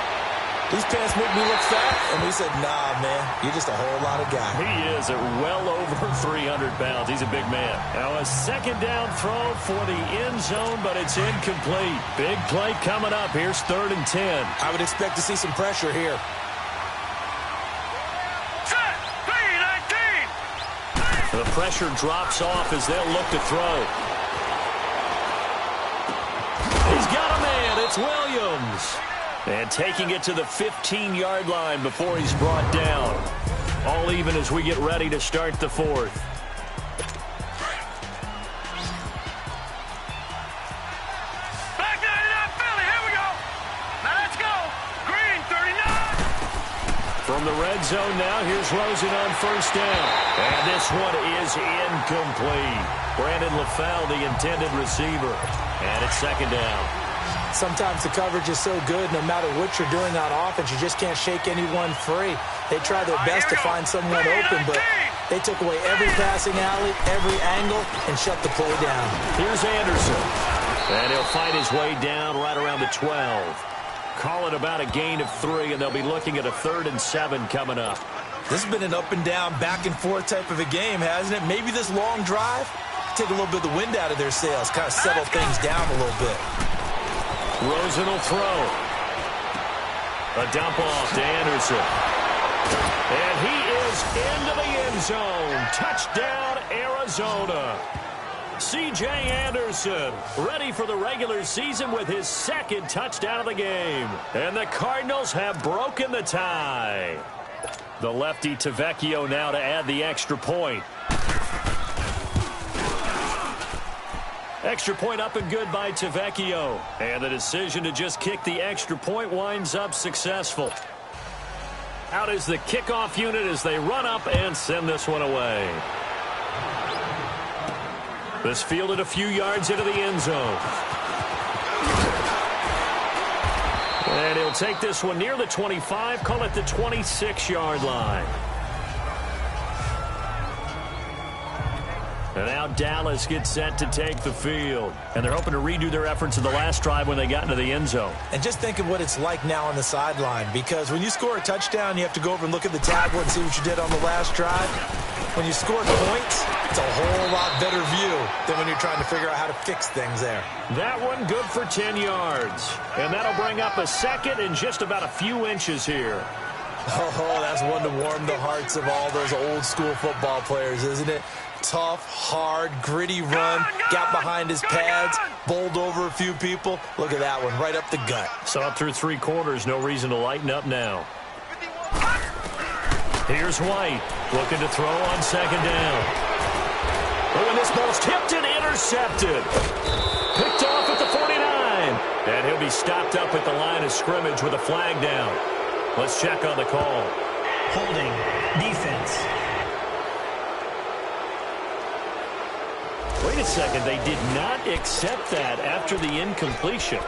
these pants make me look fat. And we said, nah, man, you're just a whole lot of guy. He is at well over 300 pounds. He's a big man. Now a second down throw for the end zone, but it's incomplete. Big play coming up. Here's 3rd and 10. I would expect to see some pressure here. The pressure drops off as they'll look to throw. He's got a man. It's Williams. And taking it to the 15-yard line before he's brought down. All even as we get ready to start the 4th. Back 99 Philly. Here we go. Now let's go. Green 39. From the red zone now, here's Rosen on 1st down. And this one is incomplete. Brandon LaFell, the intended receiver. And it's 2nd down. Sometimes the coverage is so good, no matter what you're doing on offense, you just can't shake anyone free. They try their best to find someone open, but they took away every passing alley, every angle, and shut the play down. Here's Anderson. And he'll fight his way down right around the 12. Call it about a gain of 3, and they'll be looking at a 3rd and 7 coming up. This has been an up and down, back and forth type of a game, hasn't it? Maybe this long drive, take a little bit of the wind out of their sails, kind of settle things down a little bit. Rosen will throw. A dump off to Anderson. And he is into the end zone. Touchdown, Arizona. C.J. Anderson ready for the regular season with his 2nd touchdown of the game. And the Cardinals have broken the tie. The lefty Tavecchio now to add the extra point. Extra point up and good by Tavecchio. And the decision to just kick the extra point winds up successful. Out is the kickoff unit as they run up and send this one away. This fielded a few yards into the end zone. And he'll take this one near the 25, call it the 26-yard line. And now Dallas gets set to take the field. And they're hoping to redo their efforts in the last drive when they got into the end zone. And just think of what it's like now on the sideline, because when you score a touchdown, you have to go over and look at the tablet and see what you did on the last drive. When you score points, it's a whole lot better view than when you're trying to figure out how to fix things there. That one good for 10 yards. And that'll bring up a 2nd and just about a few inches here. Oh, that's one to warm the hearts of all those old school football players, isn't it? Tough, hard, gritty run, got behind his pads, bowled over a few people. Look at that one, right up the gut. So up through 3 quarters, no reason to lighten up now. Here's White, looking to throw on 2nd down. Oh, and this ball's tipped and intercepted. Picked off at the 49. And he'll be stopped up at the line of scrimmage with a flag down. Let's check on the call. Holding. Defense. Wait a second. They did not accept that after the incompletion.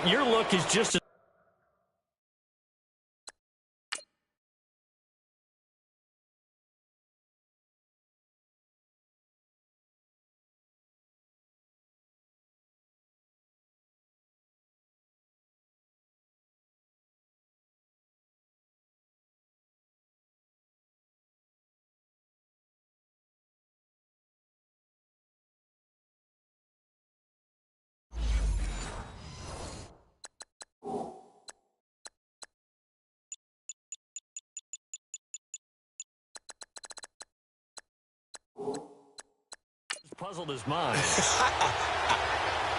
Your look is just... puzzled his mind.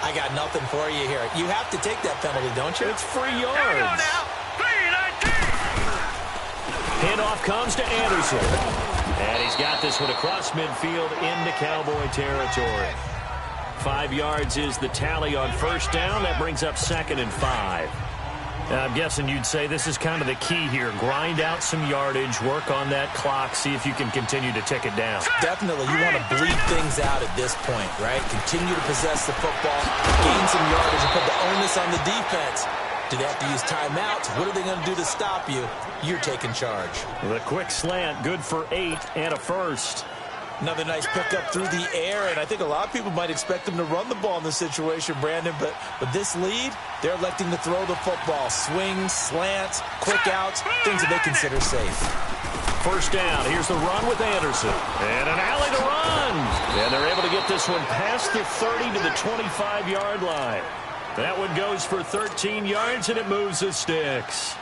I got nothing for you here. You have to take that penalty, don't you? It's free yards. Handoff comes to Anderson. And he's got this one across midfield into Cowboy territory. 5 yards is the tally on 1st down. That brings up 2nd and 5. I'm guessing you'd say this is kind of the key here. Grind out some yardage, work on that clock, see if you can continue to tick it down. Definitely. You want to bleed things out at this point, right? Continue to possess the football, gain some yardage, and put the onus on the defense. Do they have to use timeouts? What are they going to do to stop you? You're taking charge. The quick slant, good for 8 and a first. Another nice pickup through the air, and I think a lot of people might expect them to run the ball in this situation, Brandon, but with this lead, they're electing to throw the football. Swings, slants, quick outs, things that they consider safe. First down, here's the run with Anderson. And an alley to run. And they're able to get this one past the 30 to the 25-yard line. That one goes for 13 yards, and it moves the sticks.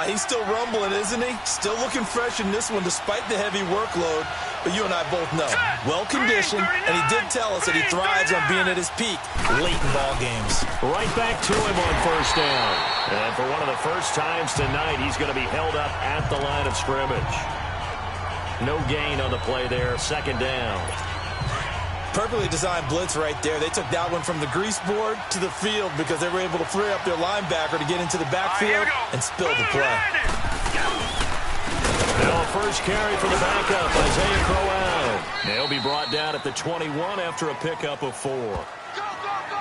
He's still rumbling, isn't he? Still looking fresh in this one despite the heavy workload. But you and I both know, well-conditioned, and he did tell us that he thrives on being at his peak late in ball games. Right back to him on first down. And for one of the first times tonight, he's going to be held up at the line of scrimmage. No gain on the play there, second down. Perfectly designed blitz right there. They took that one from the grease board to the field because they were able to free up their linebacker to get into the backfield and spill the play. Now first carry for the backup, Isaiah Crowell. They'll be brought down at the 21 after a pickup of 4.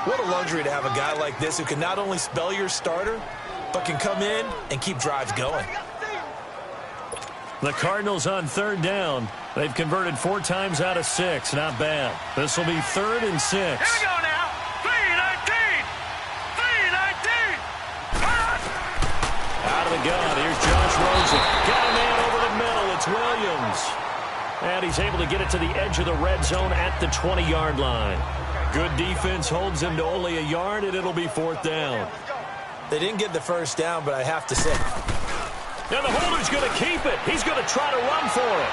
What a luxury to have a guy like this who can not only spell your starter, but can come in and keep drives going. The Cardinals on third down. They've converted 4 times out of 6. Not bad. This will be 3rd and 6. Here we go now. 3-19. 3-19. Out of the gun. Here's Josh Rosen. Got a man over the middle. It's Williams. And he's able to get it to the edge of the red zone at the 20-yard line. Good defense holds him to only a yard, and it'll be 4th down. They didn't get the first down, but I have to say, and the holder's going to keep it. He's going to try to run for it.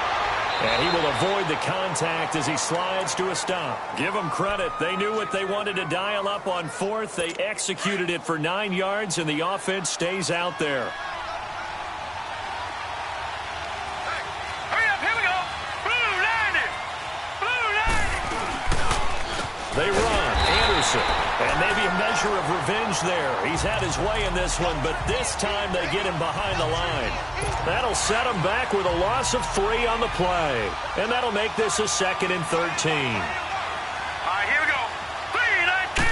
And he will avoid the contact as he slides to a stop. Give them credit. They knew what they wanted to dial up on 4th. They executed it for 9 yards, and the offense stays out there. Hurry up, here we go. Blue 90. Blue 90. They run. Anderson. And maybe a measure of revenge there. He's had his way in this one, but this time they get him behind the line. That'll set him back with a loss of 3 on the play. And that'll make this a 2nd and 13. All right, here we go. 3-19.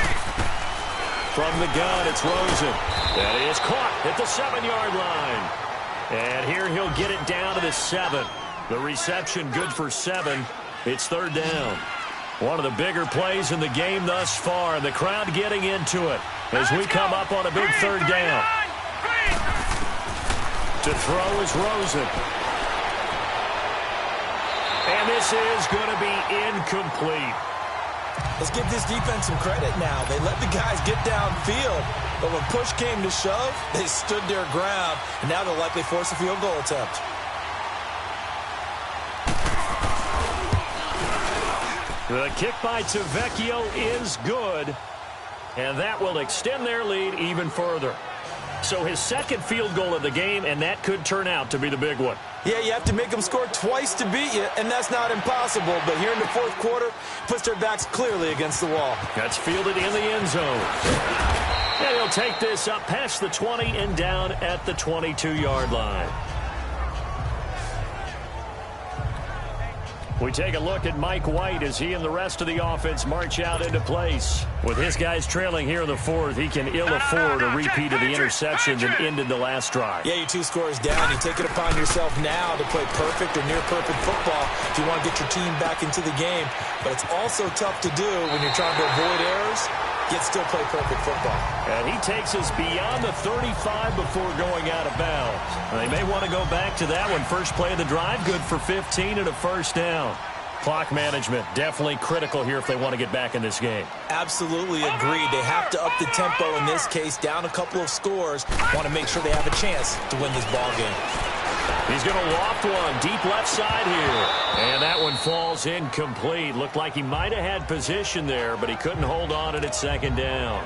From the gun, it's Rosen. And he is caught at the 7-yard line. And here he'll get it down to the 7. The reception good for 7. It's 3rd down. One of the bigger plays in the game thus far. The crowd getting into it as we come up on a big 3rd down. To throw is Rosen. And this is going to be incomplete. let's give this defense some credit now. They let the guys get downfield, but when push came to shove, they stood their ground, and now they'll likely force a field goal attempt. The kick by Tavecchio is good, and that will extend their lead even further. So his second field goal of the game, and that could turn out to be the big one. Yeah, you have to make them score twice to beat you, and that's not impossible. But here in the fourth quarter, puts their backs clearly against the wall. That's fielded in the end zone. And he'll take this up past the 20 and down at the 22-yard line. We take a look at Mike White as he and the rest of the offense march out into place. With his guys trailing here in the fourth, he can ill afford a repeat of the interception that ended the last drive. Yeah, you're 2 scores down. You take it upon yourself now to play perfect or near-perfect football if you want to get your team back into the game. But it's also tough to do when you're trying to avoid errors, yet still play perfect football. And he takes us beyond the 35 before going out of bounds. They may want to go back to that one. First play of the drive, good for 15 and a first down. Clock management definitely critical here if they want to get back in this game. Absolutely agreed. They have to up the tempo in this case, down a couple of scores. Want to make sure they have a chance to win this ball game. He's going to loft one deep left side here. And that one falls incomplete. Looked like he might have had position there, but he couldn't hold on at second down.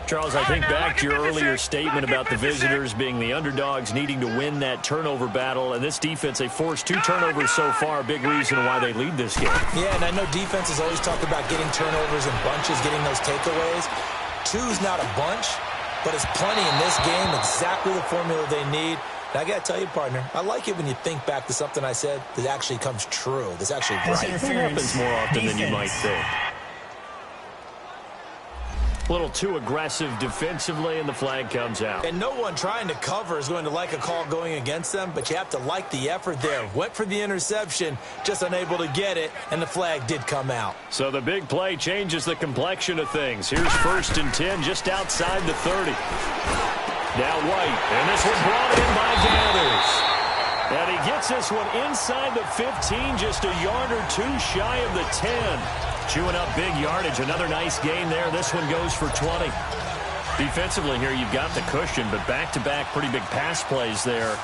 Charles, I think back to your earlier statement about the visitors being the underdogs needing to win that turnover battle. And this defense, they forced 2 turnovers so far, a big reason why they lead this game. Yeah, and I know defenses always talk about getting turnovers in bunches, getting those takeaways. 2's not a bunch, but it's plenty in this game, exactly the formula they need. And I got to tell you, partner, I like it when you think back to something I said that actually comes true. That's actually right. It happens more often than you might think. A little too aggressive defensively, and the flag comes out. And no one trying to cover is going to like a call going against them, but you have to like the effort there. Went for the interception, just unable to get it, and the flag did come out. So the big play changes the complexion of things. Here's 1st and 10 just outside the 30. Now White, and this one brought in by Gathers. And he gets this one inside the 15, just a yard or two shy of the 10. Chewing up big yardage. Another nice gain there. This one goes for 20. Defensively here, you've got the cushion, but back-to-back pretty big pass plays there.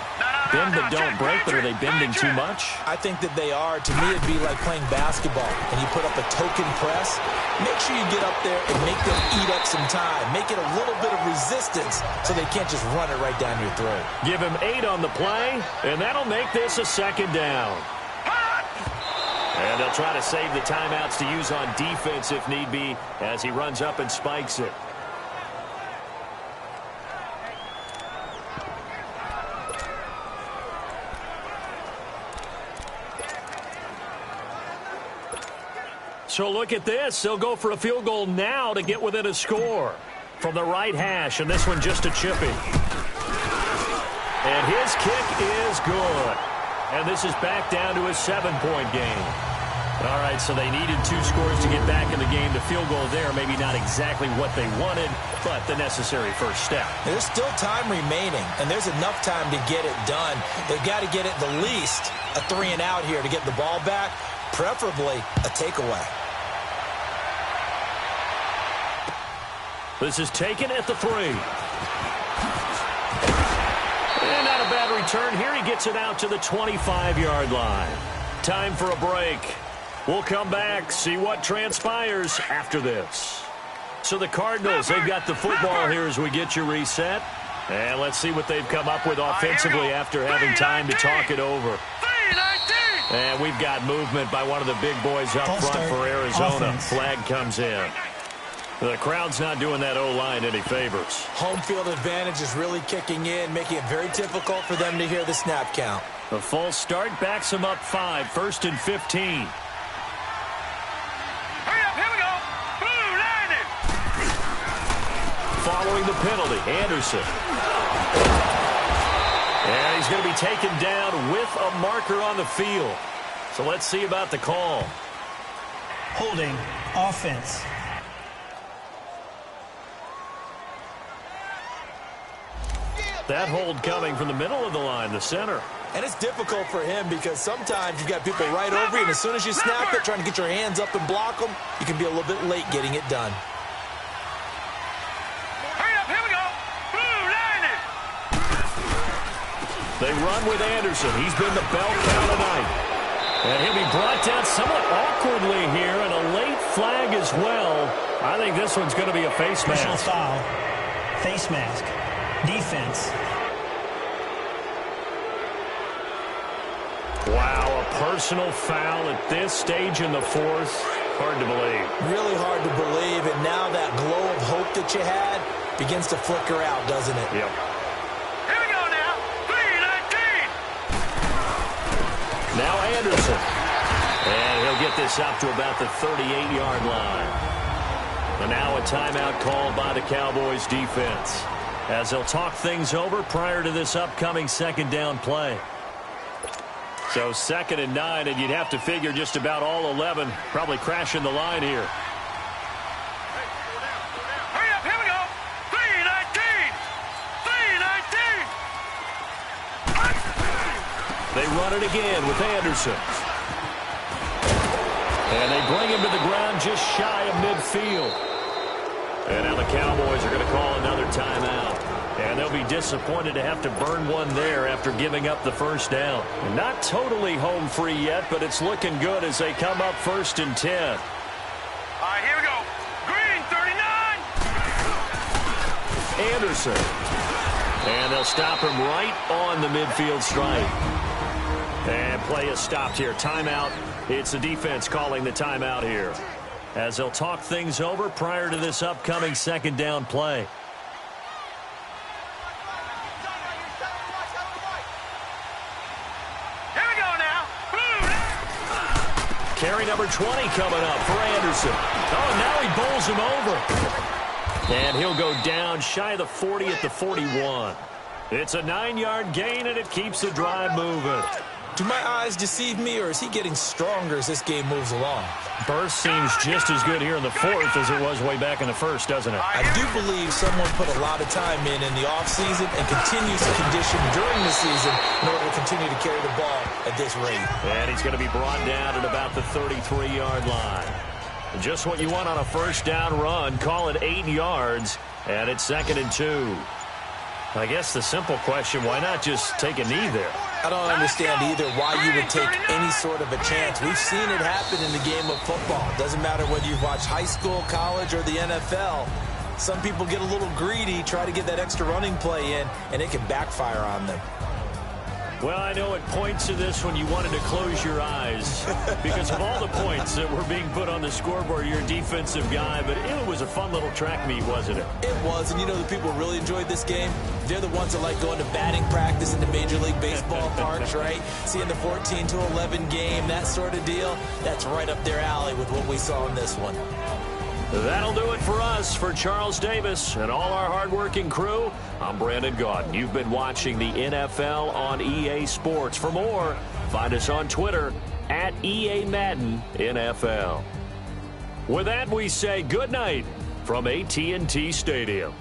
Bend but don't break, but are they bending too much? I think that they are. To me, it'd be like playing basketball, and you put up a token press. Make sure you get up there and make them eat up some time. Make it a little bit of resistance so they can't just run it right down your throat. Give him 8 on the play, and that'll make this a 2nd down. And they'll try to save the timeouts to use on defense if need be as he runs up and spikes it. So look at this. They'll go for a field goal now to get within a score. From the right hash, and this one just a chippy. And his kick is good. And this is back down to a 7-point game. All right, so they needed 2 scores to get back in the game. The field goal there, maybe not exactly what they wanted, but the necessary first step. There's still time remaining, and there's enough time to get it done. They've got to get at the least a 3-and-out here to get the ball back, preferably a takeaway. This is taken at the 3. And not a bad return here. He gets it out to the 25-yard line. Time for a break. We'll come back, see what transpires after this. So the Cardinals, they've got the football here as we get you reset. And let's see what they've come up with offensively after having time to talk it over. And we've got movement by one of the big boys up front for Arizona. Flag comes in. The crowd's not doing that O-line any favors. Home field advantage is really kicking in, making it very difficult for them to hear the snap count. The false start backs them up 5, 1st and 15. Hurry up, here we go. Blue line it. Following the penalty, Anderson. And he's going to be taken down with a marker on the field. So let's see about the call. Holding offense. That hold coming from the middle of the line, the center. And it's difficult for him because sometimes you've got people right over you, and as soon as you snap it, trying to get your hands up and block them, you can be a little bit late getting it done. Hurry up, here we go. Blue line it. They run with Anderson. He's been the bell cow tonight. And he'll be brought down somewhat awkwardly here, and a late flag as well. I think this one's going to be a face mask. Personal foul. Face mask. Defense. Wow, a personal foul at this stage in the 4th. Hard to believe. Really hard to believe, and now that glow of hope that you had begins to flicker out, doesn't it? Yep. Here we go now. 3-19. Now Anderson. And he'll get this up to about the 38-yard line. And now a timeout called by the Cowboys defense, as they'll talk things over prior to this upcoming 2nd down play. So 2nd and 9, and you'd have to figure just about all 11 probably crashing the line here. Hurry up, here we go. 3-19. 3-19. They run it again with Anderson. And they bring him to the ground just shy of midfield. And now the Cowboys are going to call another timeout. And they'll be disappointed to have to burn one there after giving up the 1st down. Not totally home free yet, but it's looking good as they come up 1st and 10. All right, here we go. Green, 39. Anderson. And they'll stop him right on the midfield stripe. And play is stopped here. Timeout. It's the defense calling the timeout here, as they'll talk things over prior to this upcoming 2nd down play. Here we go now. Blue. Carry number 20 coming up for Anderson. Oh, now he bowls him over. And he'll go down shy of the 40 at the 41. It's a 9-yard gain, and it keeps the drive moving. Do my eyes deceive me, or is he getting stronger as this game moves along? Burst seems just as good here in the fourth as it was way back in the first, doesn't it? I do believe someone put a lot of time in the offseason and continues to condition during the season in order to continue to carry the ball at this rate. And he's going to be brought down at about the 33-yard line. Just what you want on a first down run. Call it 8 yards, and it's 2nd and 2. I guess the simple question, why not just take a knee there? I don't understand either why you would take any sort of a chance. We've seen it happen in the game of football. Doesn't matter whether you've watched high school, college, or the NFL. Some people get a little greedy, try to get that extra running play in, and it can backfire on them. Well, I know at points of this when you wanted to close your eyes because of all the points that were being put on the scoreboard. You're a defensive guy, but it was a fun little track meet, wasn't it? It was, and you know the people who really enjoyed this game? They're the ones that like going to batting practice in the Major League Baseball parks, right? Seeing the 14-11 game, that sort of deal. That's right up their alley with what we saw in this one. That'll do it for us. For Charles Davis and all our hardworking crew, I'm Brandon Gaudin. You've been watching the NFL on EA Sports. For more, find us on Twitter at EA Madden NFL. With that, we say good night from AT&T Stadium.